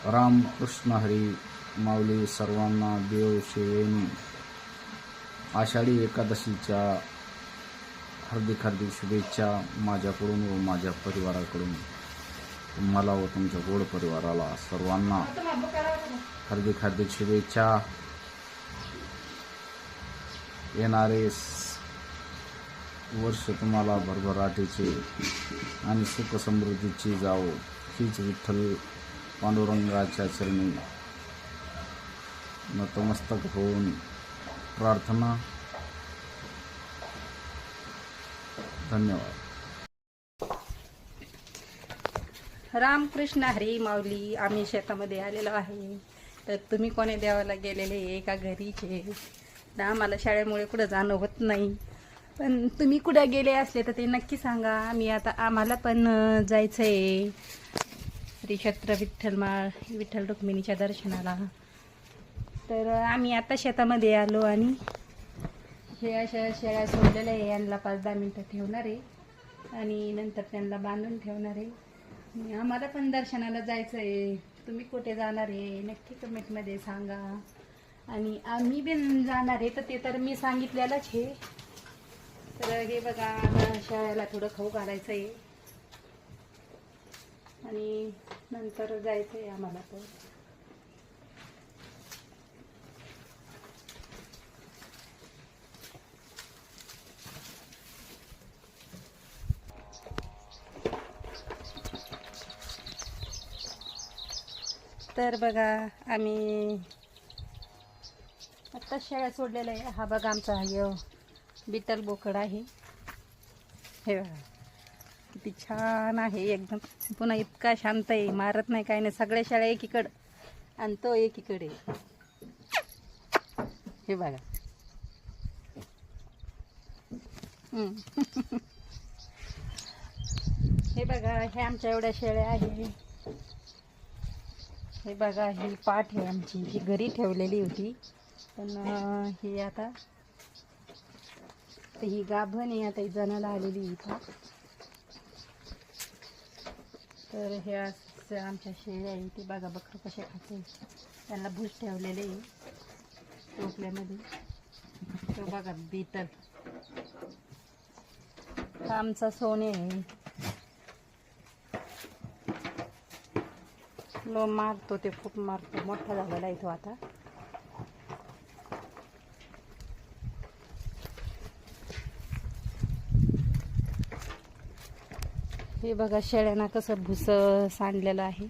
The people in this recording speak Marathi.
रामकृष्ण हरी माऊली सर्वांना देव शिवेनी आषाढी एकादशीच्या हार्दिक हार्दिक शुभेच्छा माझ्याकडून व माझ्या परिवाराकडून तुम्हाला व तुमच्या गोड परिवाराला सर्वांना हार्दिक हार्दिक शुभेच्छा। येणारे वर्ष तुम्हाला भरभराटीचे आणि सुख समृद्धीची जावो हीच विठ्ठल पांडुरंगाच्या चरणी नतमस्तक होऊन प्रार्थना। धन्यवाद। रामकृष्ण हरी माऊली, आम्ही शेतामध्ये आलेलो आहे। तर तुम्ही कोणी देवाला गेलेले का घरीचे? तर आम्हाला शाळेमुळे कुठं जाणं होत नाही, पण तुम्ही कुठं गेले असले तर ते नक्की सांगा। आम्हाला पण जायचं आहे श्री क्षेत्र विठ्ठल रुक्मिणीच्या दर्शनाला। तर आम्ही आता शेतामध्ये आलो आणि हे अशा शेळ्या सोडलेल्या आहे। यांना 5-10 मिनटं ठेवणार आहे आणि नंतर त्यांना बांधून ठेवणार आहे। आम्हाला पण दर्शनाला जायचं आहे। तुम्ही कुठे जाणार आहे नक्की कमेंटमध्ये सांगा। आणि आम्ही पण जाणार आहे तर ते तर मी सांगितलेलंच आहे। तर हे बघा, आता शेळ्याला थोडं खाऊ घालायचं आहे आणि नंतर जायचं आहे आम्हाला पण। तर बघा, आम्ही आता शेळ्या सोडलेल्या आहे। हा बघा आमचा बिटल बोकड आहे। हे बघा किती छान आहे एकदम, पुन्हा इतका शांत आहे, मारत नाही काय नाही। सगळ्या शेळ्या एकीकडे आणि तो एकीकडे। हे बघा हे बघा, हे आमच्या एवढ्या शेळ्या आहे। हे बघा, ही पाठ आहे आमची, ही घरी ठेवलेली होती, पण ही आता ही गाभण आहे, आता ही जनाला आलेली इथं। तर हे असं आमच्या शेळ्या आहे। ते बघा बकरं कसे खाते, त्यांना भूस ठेवलेले आहे टोपल्यामध्ये। तो बघा बीटल, आमचा सोने आहे। लो मारतो, ते खूप मारतो, मोठा झालेला आहे तो आता। हे बघा शेळ्यांना कसं भुस सांडलेलं आहे।